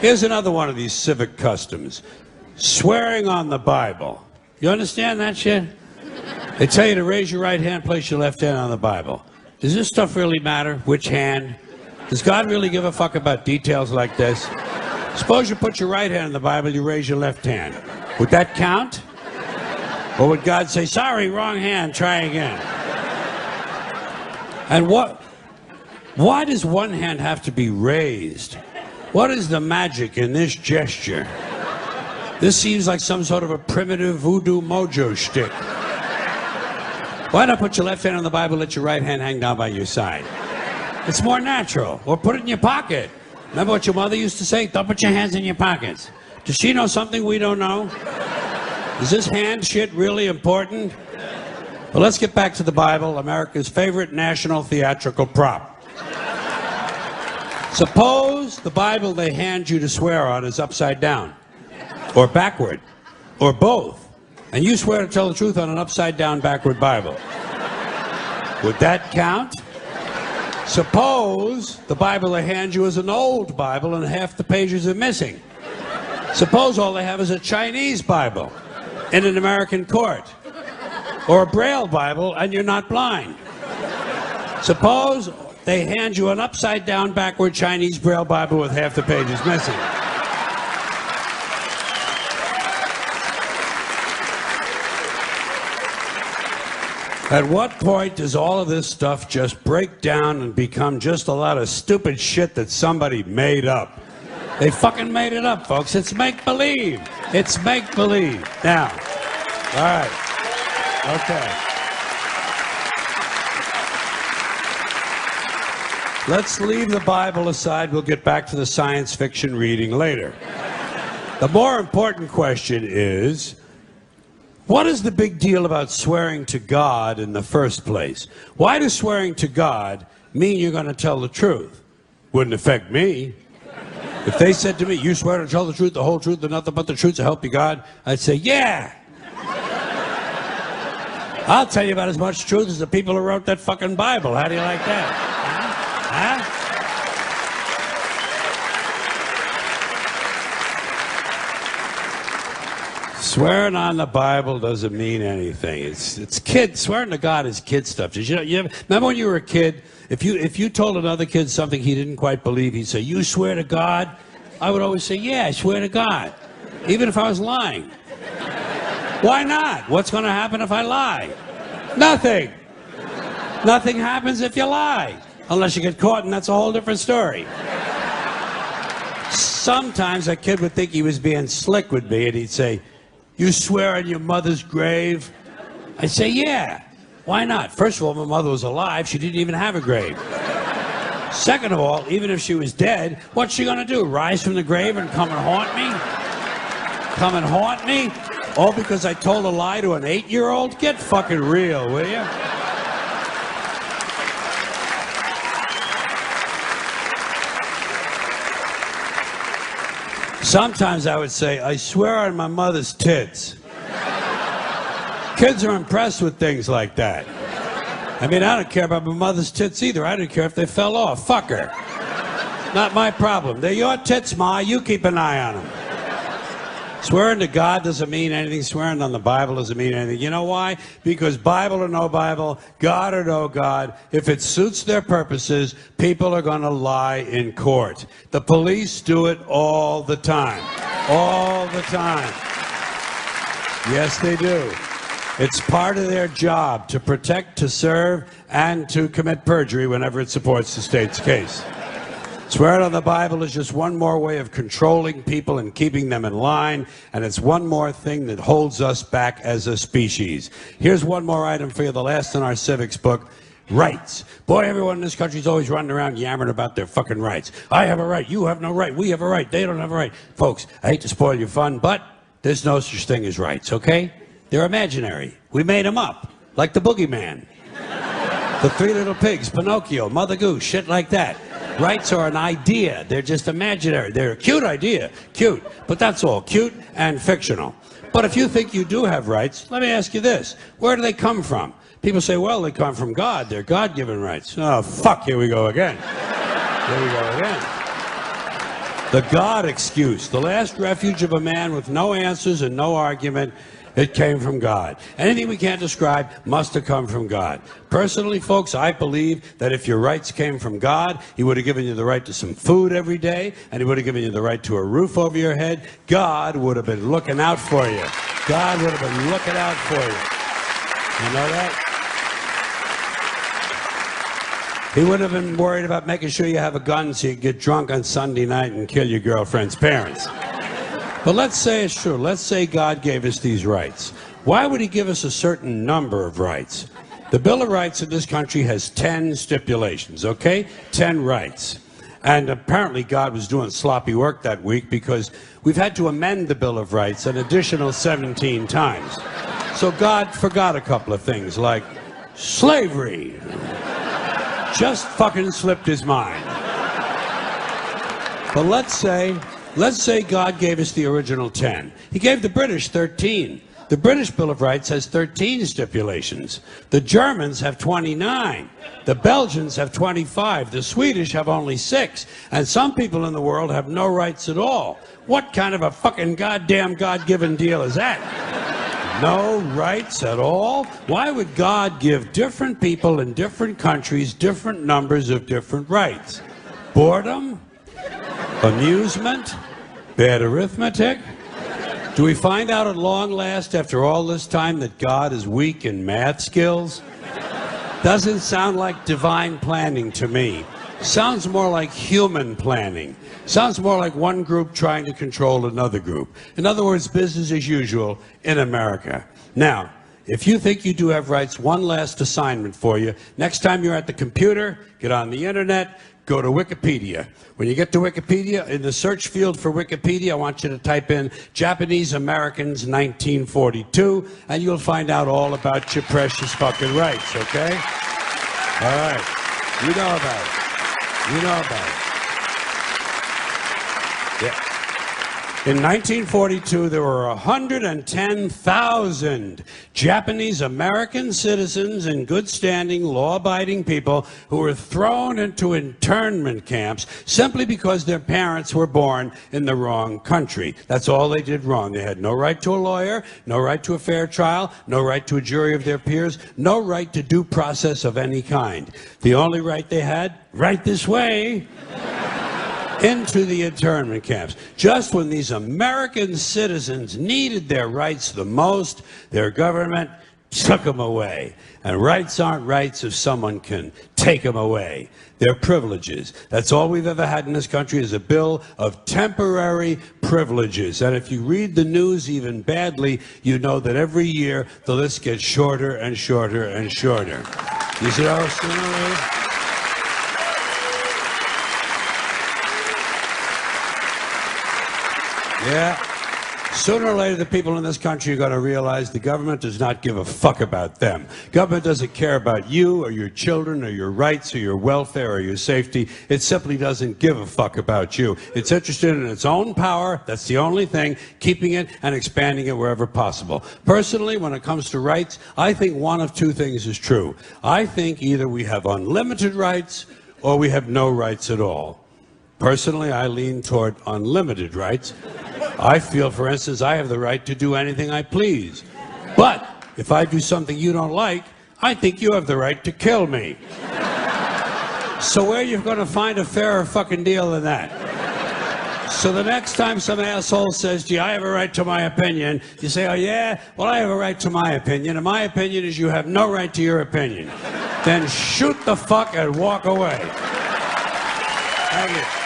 Here's another one of these civic customs. Swearing on the Bible. You understand that shit? They tell you to raise your right hand, place your left hand on the Bible. Does this stuff really matter? Which hand? Does God really give a fuck about details like this? Suppose you put your right hand in the Bible, you raise your left hand. Would that count? Or would God say, sorry, wrong hand, try again? And why does one hand have to be raised? What is the magic in this gesture? This seems like some sort of a primitive voodoo mojo shtick. Why not put your left hand on the Bible, let your right hand hang down by your side? It's more natural. Or put it in your pocket. Remember what your mother used to say? Don't put your hands in your pockets. Does she know something we don't know? Is this hand shit really important? Well, let's get back to the Bible, America's favorite national theatrical prop. Suppose the Bible they hand you to swear on is upside down, or backward, or both, and you swear to tell the truth on an upside down backward Bible. Would that count? Suppose the Bible they hand you is an old Bible and half the pages are missing. Suppose all they have is a Chinese Bible in an American court, or a Braille Bible and you're not blind. Suppose they hand you an upside down backward Chinese Braille Bible with half the pages missing. At what point does all of this stuff just break down and become just a lot of stupid shit that somebody made up? They fucking made it up, folks. It's make-believe. It's make-believe. Now, all right. Okay. Let's leave the Bible aside. We'll get back to the science fiction reading later. The more important question is, what is the big deal about swearing to God in the first place? Why does swearing to God mean you're going to tell the truth? Wouldn't affect me. If they said to me, you swear to tell the truth, the whole truth, and nothing but the truth, so help you God, I'd say, yeah. I'll tell you about as much truth as the people who wrote that fucking Bible. How do you like that? Huh? Swearing on the Bible doesn't mean anything. It's kid. Swearing to God is kid stuff. Did you remember when you were a kid? If you told another kid something he didn't quite believe, he'd say, "You swear to God?" I would always say, "Yeah, I swear to God," even if I was lying. Why not? What's going to happen if I lie? Nothing. Nothing happens if you lie, unless you get caught, and that's a whole different story. Sometimes a kid would think he was being slick with me, and he'd say, "You swear on your mother's grave?" I'd say, "Yeah. Why not? First of all, my mother was alive. She didn't even have a grave. Second of all, even if she was dead, what's she going to do? Rise from the grave and come and haunt me? Come and haunt me? All because I told a lie to an 8-year-old? Get fucking real, will you?" Sometimes I would say, "I swear on my mother's tits." Kids are impressed with things like that. I mean, I don't care about my mother's tits either. I don't care if they fell off. Fuck her. Not my problem. They're your tits, Ma. You keep an eye on them. Swearing to God doesn't mean anything. Swearing on the Bible doesn't mean anything. You know why? Because Bible or no Bible, God or no God, if it suits their purposes, people are going to lie in court. The police do it all the time. All the time. Yes, they do. It's part of their job to protect, to serve, and to commit perjury whenever it supports the state's case. Swearing on the Bible is just one more way of controlling people and keeping them in line, and it's one more thing that holds us back as a species. Here's one more item for you, the last in our civics book. Rights. Boy, everyone in this country is always running around yammering about their fucking rights. I have a right, you have no right, we have a right, they don't have a right. Folks, I hate to spoil your fun, but there's no such thing as rights, okay? They're imaginary. We made them up, like the boogeyman. The Three Little Pigs, Pinocchio, Mother Goose, shit like that. Rights are an idea. They're just imaginary. They're a cute idea. Cute. But that's all. Cute and fictional. But if you think you do have rights, let me ask you this. Where do they come from? People say, well, they come from God. They're God-given rights. Oh, fuck. Here we go again. Here we go again. The God excuse, the last refuge of a man with no answers and no argument. It came from God. Anything we can't describe must have come from God. Personally, folks, I believe that if your rights came from God, He would have given you the right to some food every day, and He would have given you the right to a roof over your head. God would have been looking out for you. God would have been looking out for you. You know that? He would have been worried about making sure you have a gun so you can get drunk on Sunday night and kill your girlfriend's parents. But let's say it's true. Let's say God gave us these rights. Why would He give us a certain number of rights? The Bill of Rights in this country has 10 stipulations, okay? 10 rights. And apparently God was doing sloppy work that week because we've had to amend the Bill of Rights an additional 17 times. So God forgot a couple of things like slavery. Just fucking slipped His mind. But let's say God gave us the original 10. He gave the British 13. The British Bill of Rights has 13 stipulations. The Germans have 29. The Belgians have 25. The Swedish have only 6. And some people in the world have no rights at all. What kind of a fucking goddamn God-given deal is that? No rights at all? Why would God give different people in different countries different numbers of different rights? Boredom? Amusement? Bad arithmetic? Do we find out at long last after all this time that God is weak in math skills? Doesn't sound like divine planning to me. Sounds more like human planning. Sounds more like one group trying to control another group. In other words, business as usual in America. Now, if you think you do have rights, one last assignment for you. Next time you're at the computer, get on the internet, go to Wikipedia. When you get to Wikipedia, in the search field for Wikipedia, I want you to type in Japanese Americans 1942, and you'll find out all about your precious fucking rights, okay? All right. You know about it. You know about it. Yeah. In 1942, there were 110,000 Japanese American citizens in good standing, law-abiding people who were thrown into internment camps simply because their parents were born in the wrong country. That's all they did wrong. They had no right to a lawyer, no right to a fair trial, no right to a jury of their peers, no right to due process of any kind. The only right they had, right this way, into the internment camps. Just when these American citizens needed their rights the most, their government took them away. And rights aren't rights if someone can take them away. They're privileges. That's all we've ever had in this country is a bill of temporary privileges. And if you read the news even badly, you know that every year the list gets shorter and shorter and shorter. You see how it's doing? Yeah. Sooner or later, the people in this country are going to realize the government does not give a fuck about them. Government doesn't care about you or your children or your rights or your welfare or your safety. It simply doesn't give a fuck about you. It's interested in its own power. That's the only thing, keeping it and expanding it wherever possible. Personally, when it comes to rights, I think one of two things is true. I think either we have unlimited rights or we have no rights at all. Personally, I lean toward unlimited rights. I feel, for instance, I have the right to do anything I please. But if I do something you don't like, I think you have the right to kill me. So where are you going to find a fairer fucking deal than that? So the next time some asshole says, gee, I have a right to my opinion, you say, oh yeah? Well, I have a right to my opinion, and my opinion is you have no right to your opinion. Then shoot the fuck and walk away. Thank you.